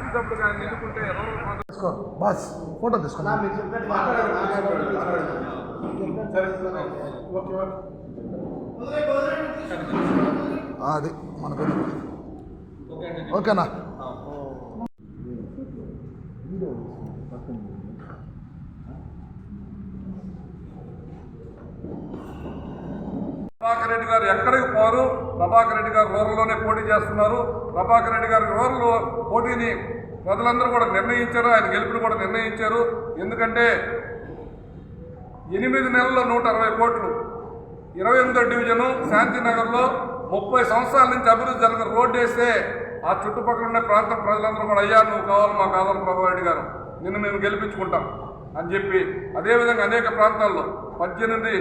శాసనసభ్యులుగా ఆయన ఎన్నుకుంటే bus photo తీసుకున్నా అది మనకు ఓకేనా. ప్రభాకర్ రెడ్డి గారు ఎక్కడికి పోరు. ప్రభాకర్ రెడ్డి గారు రూరల్లోనే పోటీ చేస్తున్నారు. ప్రభాకర్ రెడ్డి గారు రూరల్ పోటీని ప్రజలందరూ కూడా నిర్ణయించారు. ఆయన గెలుపుని కూడా నిర్ణయించారు. ఎందుకంటే 8 నెలల్లో 160 కోట్లు, 28వ డివిజను శాంతినగర్లో 30 సంవత్సరాల నుంచి అభివృద్ధి జరిగిన రోడ్డు వేస్తే ఆ చుట్టుపక్కల ఉండే ప్రాంతం ప్రజలందరూ కూడా అయ్యా నువ్వు కావాలి మాకు ఆదరణ ప్రభాకర్ రెడ్డి గారు నిన్ను మేము గెలిపించుకుంటాం అని చెప్పి, అదేవిధంగా అనేక ప్రాంతాల్లో 18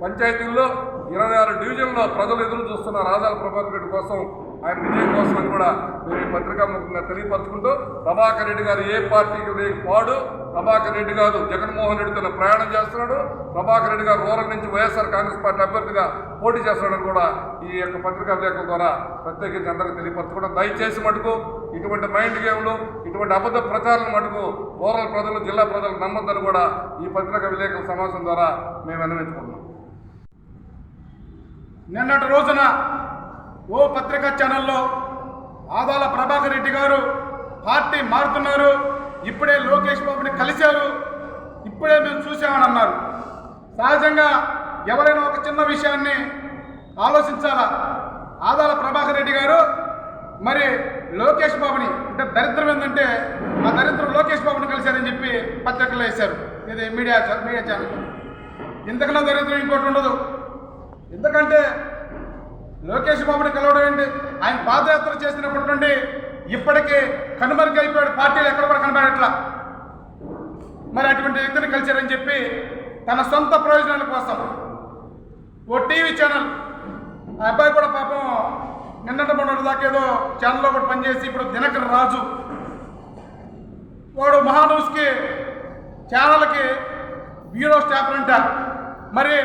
పంచాయతీల్లో 26 డివిజన్లో ప్రజలు ఎదురు చూస్తున్నారు ఆదాల ప్రభాకర్ రెడ్డి కోసం, ఆయన విజయం కోసం అని కూడా మేము ఈ పత్రికా ముఖంగా తెలియపరచుకుంటూ, ప్రభాకర్ రెడ్డి గారు ఏ పార్టీకి పాడు, ప్రభాకర్ రెడ్డి గారు జగన్మోహన్ రెడ్డితో ప్రయాణం చేస్తున్నాడు, ప్రభాకర్ రెడ్డి గారు రూరల్ నుంచి వైఎస్ఆర్ కాంగ్రెస్ పార్టీ అభ్యర్థిగా పోటీ చేస్తున్నాడని కూడా ఈ యొక్క పత్రికా విలేకరుల ద్వారా ప్రత్యేకించి అందరికీ తెలియపరచుకోవడం. దయచేసి మటుకు ఇటువంటి మైండ్ గేమ్లు, ఇటువంటి అబద్ధ ప్రచారాలు మటుకు రూరల్ ప్రజలు, జిల్లా ప్రజలు నమ్మొద్దని కూడా ఈ పత్రికా విలేకరుల సమావేశం ద్వారా మేము విన్నవించుకుంటున్నాం. నిన్నటి రోజున ఓ పత్రికా ఛానల్లో ఆదాల ప్రభాకర్ రెడ్డి గారు పార్టీ మారుతున్నారు, ఇప్పుడే లోకేష్ బాబుని కలిశారు, ఇప్పుడే మేము చూసామని అన్నారు. సహజంగా ఎవరైనా ఒక చిన్న విషయాన్ని ఆలోచించాలా. ఆదాల ప్రభాకర్ రెడ్డి గారు మరి లోకేష్ బాబుని, అంటే దరిద్రం ఏంటంటే ఆ దరిద్రం లోకేష్ బాబుని కలిశారని చెప్పి పత్రికల్లో వేశారు. ఇది మీడియా ఛానల్. ఇంతకన్నా దరిద్రం ఇంకోటి ఉండదు. ఎందుకంటే లోకేష్ బాబుని కలవడం ఏంటి, ఆయన పాదయాత్ర చేసినప్పటి నుండి ఇప్పటికీ కనుమరుగైపోయాడు, పార్టీలు ఎక్కడ కూడా కనబడట్లా. మరి అటువంటి వ్యక్తిని కలిశారని చెప్పి తన సొంత ప్రయోజనాల కోసం ఓ టీవీ ఛానల్, ఆ అబ్బాయి కూడా పాపం నిన్నటి మొన్నటి దాకా ఏదో ఛానల్లో కూడా పనిచేసి ఇప్పుడు దినకర్ రాజు వాడు మహాన్యూస్కి ఛానల్కి బ్యూరో స్టాఫ్ అంట. మరి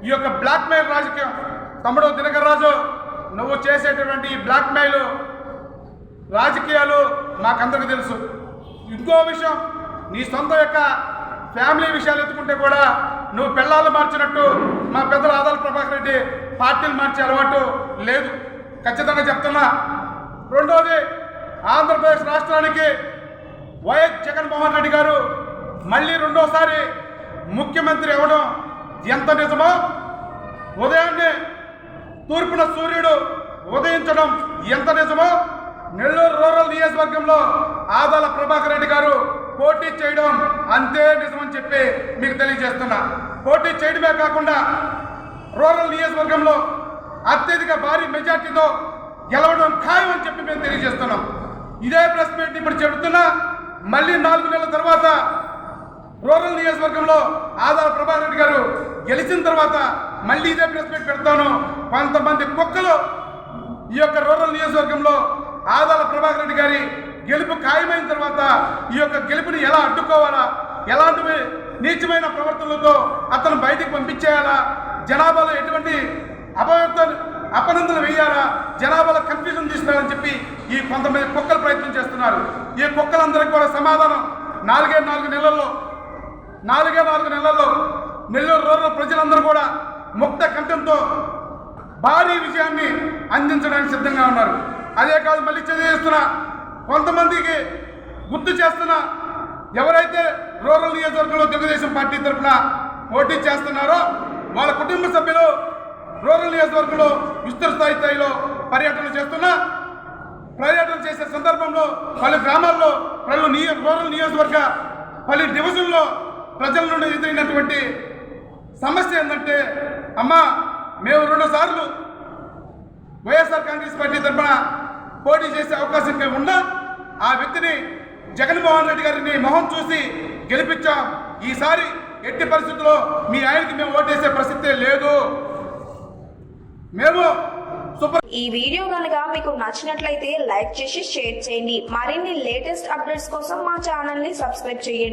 ఈ యొక్క బ్లాక్మెయిల్ రాజకీయం, తమ్ముడు దినకర్ రాజు నువ్వు చేసేటటువంటి ఈ బ్లాక్మెయిల్ రాజకీయాలు మాకందరికీ తెలుసు. ఇంకో విషయం, నీ సొంత యొక్క ఫ్యామిలీ విషయాలు ఎత్తుకుంటే కూడా నువ్వు పిల్లలు మార్చినట్టు మా పెద్దలు ఆదాల ప్రభాకర్ రెడ్డి పార్టీలు మార్చే అలవాటు లేదు, ఖచ్చితంగా చెప్తున్నా. రెండోది, ఆంధ్రప్రదేశ్ రాష్ట్రానికి వైఎస్ జగన్మోహన్ రెడ్డి గారు మళ్ళీ రెండోసారి ముఖ్యమంత్రి అవ్వడం ఎంత నిజమో, ఉదయాన్నే తూర్పున సూర్యుడు ఉదయించడం ఎంత నిజమో, నెల్లూరు రూరల్ నియోజకవర్గంలో ఆదాల ప్రభాకర్ రెడ్డి గారు పోటీ చేయడం అంతే నిజమని చెప్పి మీకు తెలియజేస్తున్నా. పోటీ చేయడమే కాకుండా రూరల్ నియోజకవర్గంలో అత్యధిక భారీ మెజార్టీతో గెలవడం ఖాయం అని చెప్పి మేము తెలియజేస్తున్నాం. ఇదే ప్రెస్ మీట్ ఇప్పుడు చెబుతున్నా, మళ్ళీ 4 నెలల తర్వాత రూరల్ నియోజకవర్గంలో ఆదాల ప్రభాకర్ రెడ్డి గారు గెలిచిన తర్వాత మళ్ళీ ఇదే ప్రెస్ మీట్ పెడతాను. కొంతమంది కుక్కలు ఈ యొక్క రూరల్ నియోజకవర్గంలో ఆదాల ప్రభాకర్ రెడ్డి గారి గెలుపు ఖాయమైన తర్వాత ఈ యొక్క గెలుపుని ఎలా అడ్డుకోవాలా, ఎలాంటి నీచమైన ప్రవర్తనలతో అతను బయటికి పంపించేయాలా, జనాభాలో ఎటువంటి అపనందలు వేయాలా, జనాభాలో కన్ఫ్యూజన్ తీసుకురావాలని చెప్పి ఈ కొంతమంది కుక్కలు ప్రయత్నం చేస్తున్నారు. ఈ కుక్కలందరికీ కూడా సమాధానం 4 నెలల్లో నెల్లూరు రూరల్ ప్రజలందరూ కూడా ముక్త కంఠంతో భారీ విజయాన్ని అందించడానికి సిద్ధంగా ఉన్నారు. అదే కాదు, మళ్ళీ తెలియజేస్తున్నా, కొంతమందికి గుర్తు చేస్తున్నా, ఎవరైతే రూరల్ నియోజకవర్గంలో తెలుగుదేశం పార్టీ తరఫున పోటీ చేస్తున్నారో వాళ్ళ కుటుంబ సభ్యులు రూరల్ నియోజకవర్గంలో విస్తృత స్థాయిలో పర్యటన చేసే సందర్భంలో పలు గ్రామాల్లో రూరల్ నియోజకవర్గ పలు డివిజన్లో ప్రజల నుండి ఎదురైనటువంటి సమస్య ఏంటంటే, అమ్మా మేము 2 సార్లు వైఎస్ఆర్ కాంగ్రెస్ పార్టీ తరఫున పోటీ చేసే అవకాశం ఉన్నా ఆ వ్యక్తిని జగన్మోహన్ రెడ్డి గారిని మొహం చూసి గెలిపించాం, ఈసారి ఎట్టి పరిస్థితుల్లో మీ ఆయనకి మేము ఓటేసే ప్రసక్తే లేదు. మేము ఈ వీడియో కనుక మీకు నచ్చినట్లయితే లైక్ చేసి షేర్ చేయండి. మరిన్ని లేటెస్ట్ అప్డేట్స్ కోసం మా ఛానల్ ని సబ్స్క్రైబ్ చేయండి.